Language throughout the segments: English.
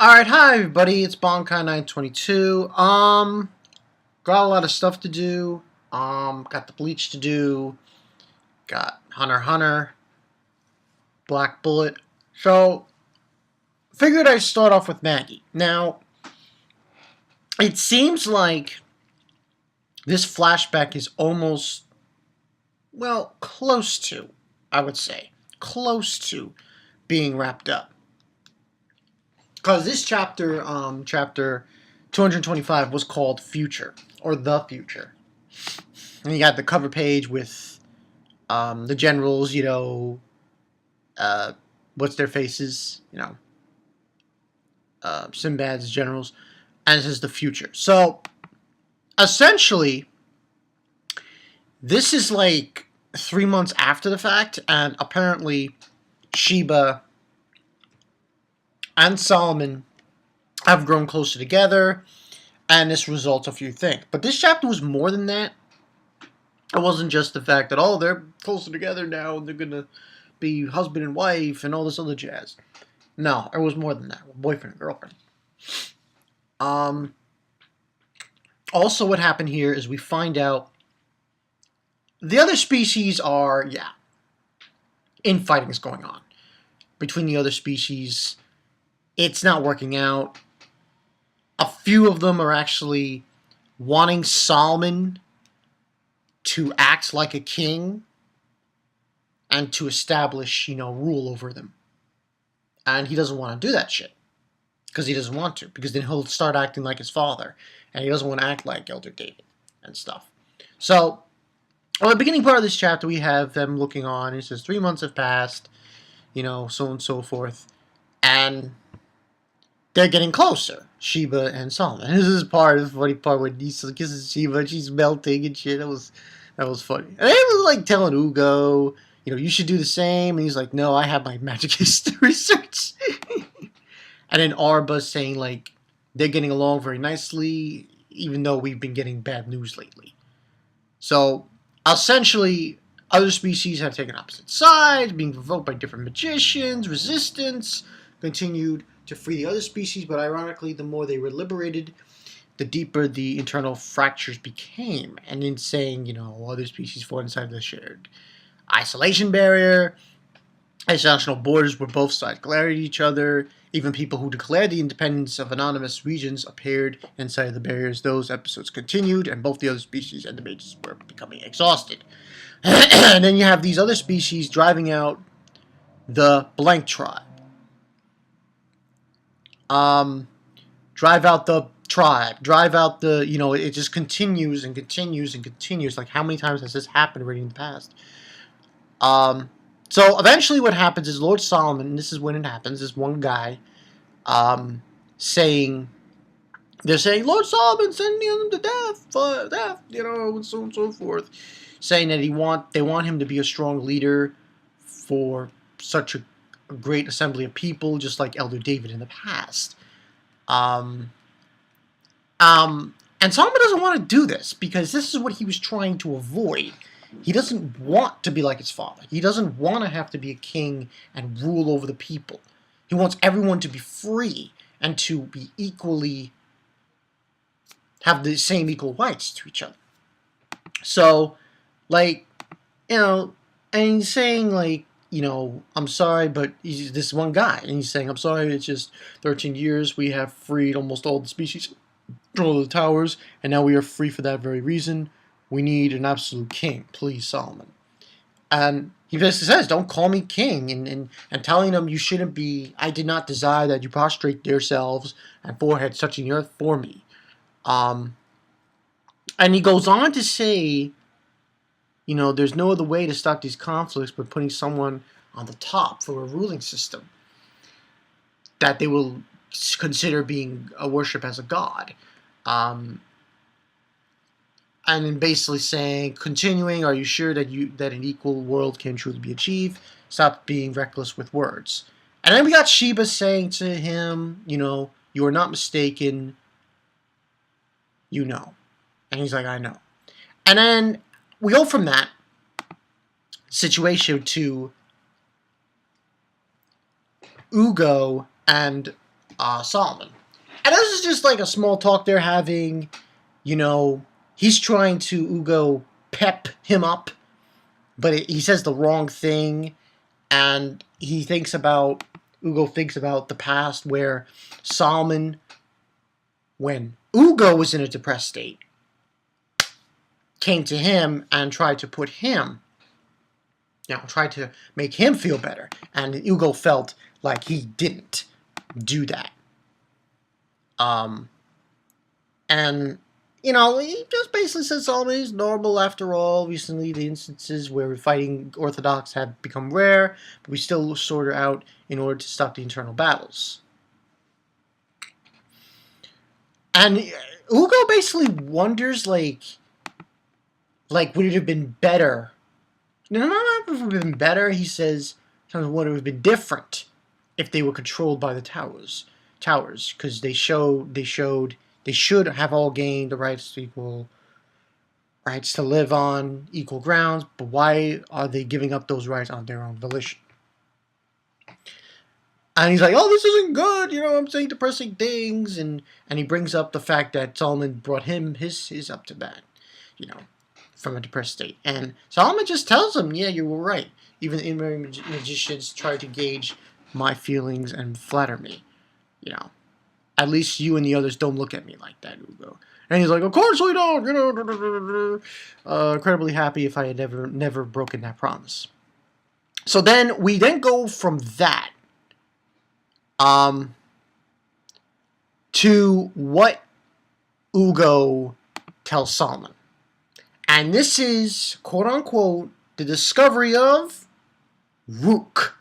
Alright, hi everybody, it's Bonkai922. Got a lot of stuff to do. Got the Bleach to do. Got Hunter x Hunter, Black Bullet. So, figured I'd start off with Magi. Now, it seems like this flashback is almost, well, close to, I would say, close to being wrapped up. Because this chapter 225 was called Future, or The Future. And you got the cover page with the generals, what's their faces, Sinbad's generals, and it says The Future. So, essentially, this is like 3 months after the fact, and apparently Sheba and Solomon have grown closer together, and this results a few things. But this chapter was more than that. It wasn't just the fact that, oh, they're closer together now, and they're going to be husband and wife, and all this other jazz. No, it was more than that. Boyfriend and girlfriend. Also, what happened here is we find out the other species are, infighting is going on between the other species. It's not working out. A few of them are actually wanting Solomon to act like a king and to establish, rule over them. And he doesn't want to do that shit. Because he doesn't want to. Because then he'll start acting like his father. And he doesn't want to act like Elder David and stuff. So, on the beginning part of this chapter, we have them looking on. It says 3 months have passed. So on and so forth. And they're getting closer, Sheba and Solomon. This is the funny part when he kisses Sheba and she's melting and shit. That was funny. And they was like telling Ugo, you should do the same. And he's like, no, I have my magic history research. And then Arba's saying like they're getting along very nicely, even though we've been getting bad news lately. So essentially, other species have taken opposite sides, being provoked by different magicians. Resistance continued to free the other species, but ironically, the more they were liberated, the deeper the internal fractures became. And in saying, other species fought inside the shared isolation barrier, international borders where both sides glared at each other. Even people who declared the independence of anonymous regions appeared inside the barriers. Those episodes continued, and both the other species and the mages were becoming exhausted. And then you have these other species driving out the blank tribe. Drive out the tribe, drive out the, it just continues and continues and continues. Like, how many times has this happened already in the past? So eventually what happens is Lord Solomon, and this is when it happens, is one guy, they're saying, Lord Solomon, send him to death, and so on and so forth, saying that they want him to be a strong leader for such a great assembly of people, just like Elder David in the past. And Solomon doesn't want to do this because this is what he was trying to avoid. He doesn't want to be like his father. He doesn't want to have to be a king and rule over the people. He wants everyone to be free and to be equally, have the same equal rights to each other. So, and he's saying, I'm sorry, but he's this one guy, and he's saying, I'm sorry, it's just 13 years, we have freed almost all the species from all the towers, and now we are free for that very reason. We need an absolute king, please, Solomon. And he basically says, don't call me king, and telling them you shouldn't be, I did not desire that you prostrate yourselves and foreheads touching the earth for me. And he goes on to say, there's no other way to stop these conflicts but putting someone on the top for a ruling system that they will consider being a worship as a god. And then basically saying, continuing, are you sure that an equal world can truly be achieved? Stop being reckless with words. And then we got Sheba saying to him, you are not mistaken, And he's like, I know. And then we go from that situation to Ugo and Solomon. And this is just like a small talk they're having. You know, he's trying to Ugo pep him up, but he says the wrong thing, and Ugo thinks about the past where Solomon, when Ugo was in a depressed state, came to him and tried to tried to make him feel better, and Ugo felt like he didn't do that. And he just basically says Solomon is normal after all. Recently, the instances where fighting Orthodox have become rare, but we still sort it out in order to stop the internal battles. And Ugo basically wonders, would it have been better? No, not if it would have been better. He says, would it have been different if they were controlled by the towers, because they should have all gained the rights to live on equal grounds, but why are they giving up those rights on their own volition? And he's like, oh, this isn't good, I'm saying depressing things, and he brings up the fact that Solomon brought him his up to bat, from a depressed state. And Solomon just tells him, yeah, you were right. Even the magicians try to gauge my feelings and flatter me, At least you and the others don't look at me like that, Ugo. And he's like, of course we don't, incredibly happy if I had never broken that promise. So then we go from that to what Ugo tells Solomon. And this is, quote unquote, the discovery of Rook.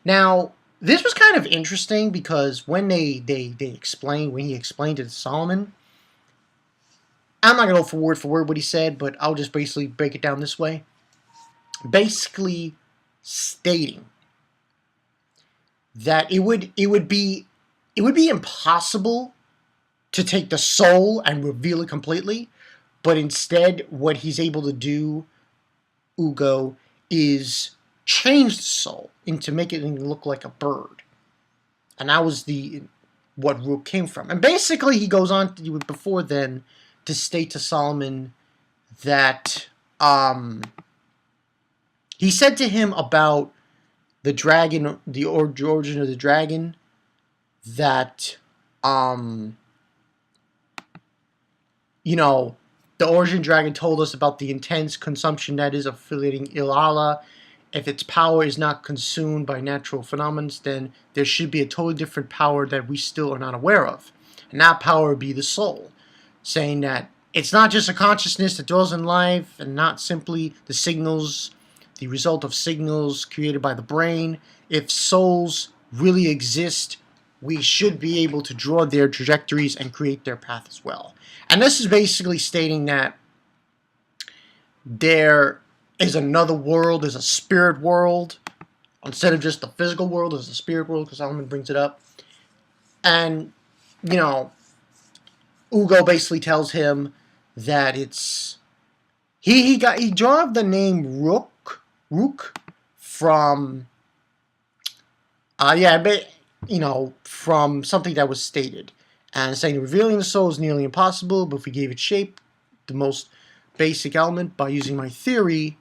Now, this was kind of interesting because when he explained it to Solomon, I'm not going to go word for word what he said, but I'll just basically break it down this way. Basically stating that it would be impossible to take the soul and reveal it completely, but instead what he's able to do, Ugo, is change the soul into making it look like a bird. And that was what Rook came from. And basically he goes on before then to state to Solomon that he said to him about the dragon, the origin of the dragon, that the origin dragon told us about the intense consumption that is affiliating Ilala. If its power is not consumed by natural phenomena, then there should be a totally different power that we still are not aware of. And that power would be the soul, saying that it's not just a consciousness that dwells in life and not simply the result of signals created by the brain. If souls really exist, we should be able to draw their trajectories and create their path as well. And this is basically stating that there is another world, there's a spirit world. Instead of just the physical world, there's a spirit world, because Solomon brings it up. And, Ugo basically tells him that it's... He draw the name Rook from... from something that was stated. And saying revealing the soul is nearly impossible, but if we gave it shape, the most basic element, by using my theory,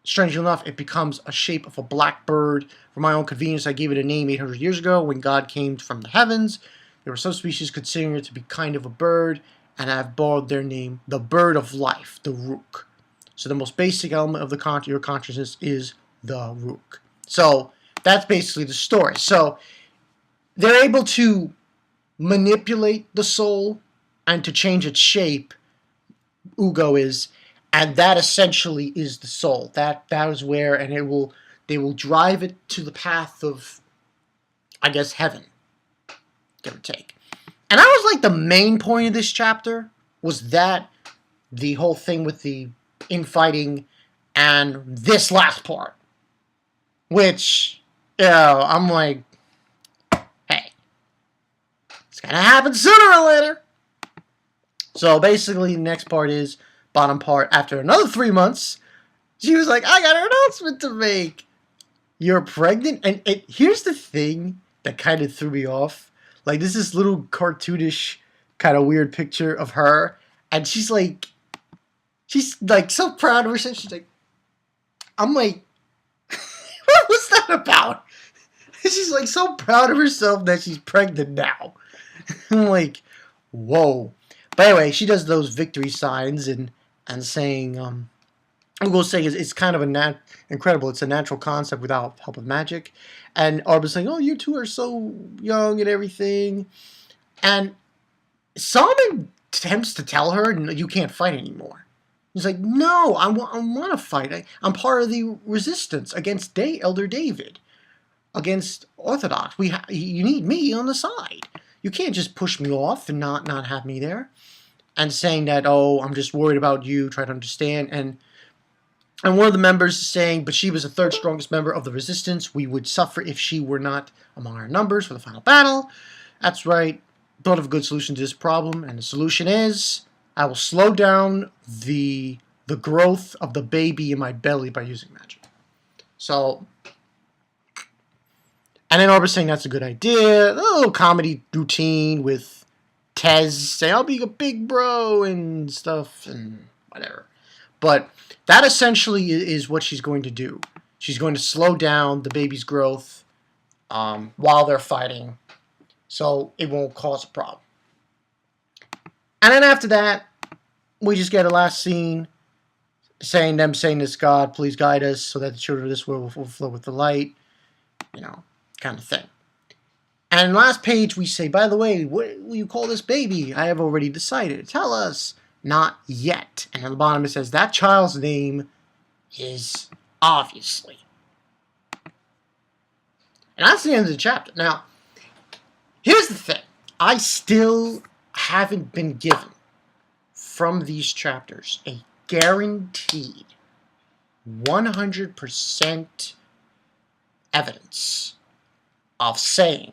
strangely enough, it becomes a shape of a black bird. For my own convenience, I gave it a name 800 years ago when God came from the heavens. There were some species considering it to be kind of a bird, and I have borrowed their name, the bird of life, the Rook. So the most basic element of your consciousness is the Rook. So that's basically the story. So they're able to manipulate the soul and to change its shape, Ugo is, and that essentially is the soul. That is where, and they will drive it to the path of, I guess, heaven, give or take. And that was like the main point of this chapter, was that the whole thing with the infighting and this last part, which, I'm like, hey, it's gonna happen sooner or later. So basically, the next part is, bottom part, after another 3 months, she was like, I got an announcement to make. You're pregnant? And here's the thing that kind of threw me off. Like, this little cartoonish kind of weird picture of her, and she's like so proud of herself. She's like, I'm like, what was that about? She's like so proud of herself that she's pregnant now. I'm like, whoa. But anyway, she does those victory signs and saying, Ugo's saying it's kind of incredible. It's a natural concept without help of magic. And Arba's saying, oh, you two are so young and everything. And Solomon attempts to tell her, you can't fight anymore. He's like, no, I want to fight. I'm part of the resistance against Elder David, against Orthodox. You need me on the side. You can't just push me off and not have me there. And saying that, oh, I'm just worried about you, try to understand. And one of the members is saying, but she was the third strongest member of the resistance. We would suffer if she were not among our numbers for the final battle. That's right. Thought of a good solution to this problem. And the solution is, I will slow down the growth of the baby in my belly by using magic. So, and then Arba's saying that's a good idea. A little comedy routine with Tez saying, I'll be a big bro and stuff and whatever. But that essentially is what she's going to do. She's going to slow down the baby's growth while they're fighting, so it won't cause a problem. And then after that, we just get a last scene saying this, God, please guide us so that the children of this world will flow with the light, kind of thing. And last page we say, by the way, what will you call this baby? I have already decided. Tell us. Not yet. And at the bottom it says, that child's name is obviously. And that's the end of the chapter. Now, here's the thing. I still haven't been given, from these chapters, a guaranteed 100% evidence of saying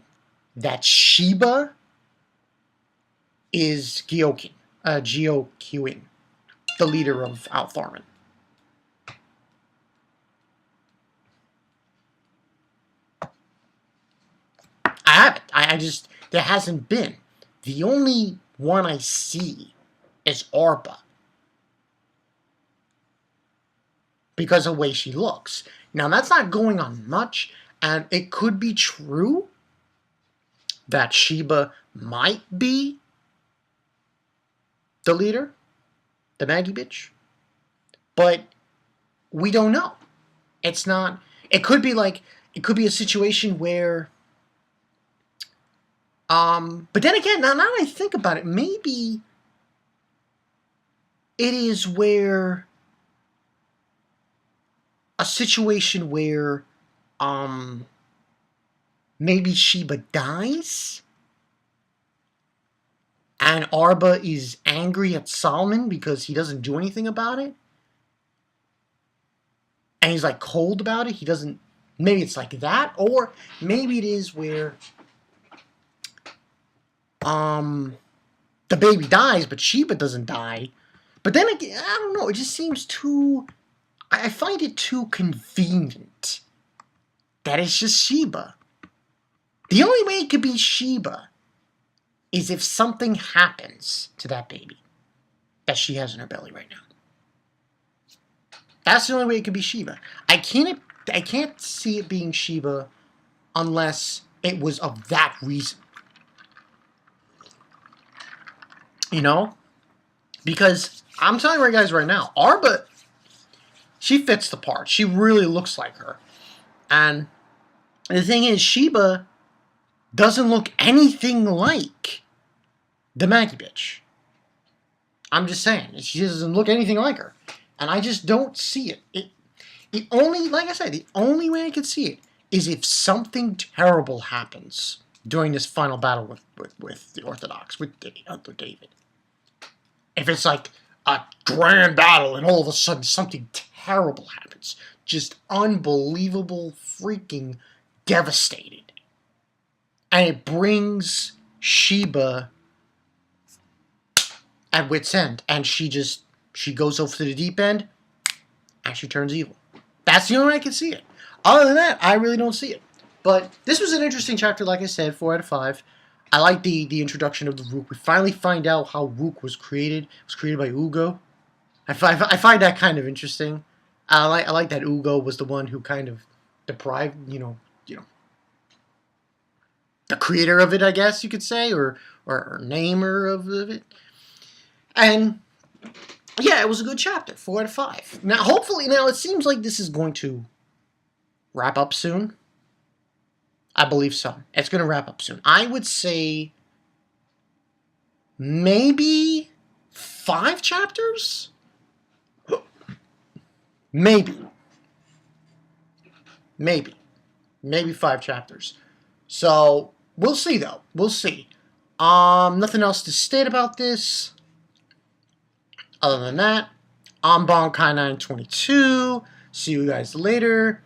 that Sheba is Geokin, the leader of Altharman. I haven't. I just, there hasn't been. The only one I see is Arba, because of the way she looks. Now, that's not going on much, and it could be true that Sheba might be the leader, the Magi bitch, but we don't know. It's not, it could be a situation where, but then again, now that I think about it, maybe it is where, a situation where, maybe Sheba dies, and Arba is angry at Solomon because he doesn't do anything about it, and he's like cold about it. He doesn't, maybe it's like that, or maybe it is where, the baby dies, but Sheba doesn't die. But then again, I don't know, it just seems too, I find it too convenient that it's just Sheba. The only way it could be Sheba is if something happens to that baby that she has in her belly right now. That's the only way it could be Sheba. I can't see it being Sheba unless it was of that reason. Because I'm telling you guys right now, Arba, she fits the part. She really looks like her. And the thing is, Sheba doesn't look anything like the Magi bitch. I'm just saying. She doesn't look anything like her. And I just don't see it. It only, like I said, the only way I could see it is if something terrible happens during this final battle with the Orthodox, with David. If it's like a grand battle and all of a sudden something terrible happens. Just unbelievable, freaking devastated. And it brings Sheba at wit's end. And she goes over to the deep end and she turns evil. That's the only way I can see it. Other than that, I really don't see it. But this was an interesting chapter, like I said, 4 out of 5. I like the introduction of the Rook. We finally find out how Rook was created. It was created by Ugo. I find that kind of interesting. I like that Ugo was the one who kind of deprived, the creator of it, I guess you could say, or namer of it. And yeah, it was a good chapter, 4 out of 5. Now, hopefully, it seems like this is going to wrap up soon. I believe so. It's going to wrap up soon. I would say maybe 5 chapters? Maybe. Maybe 5 chapters. So, we'll see, though. We'll see. Nothing else to state about this. Other than that, I'm Bonkai922. See you guys later.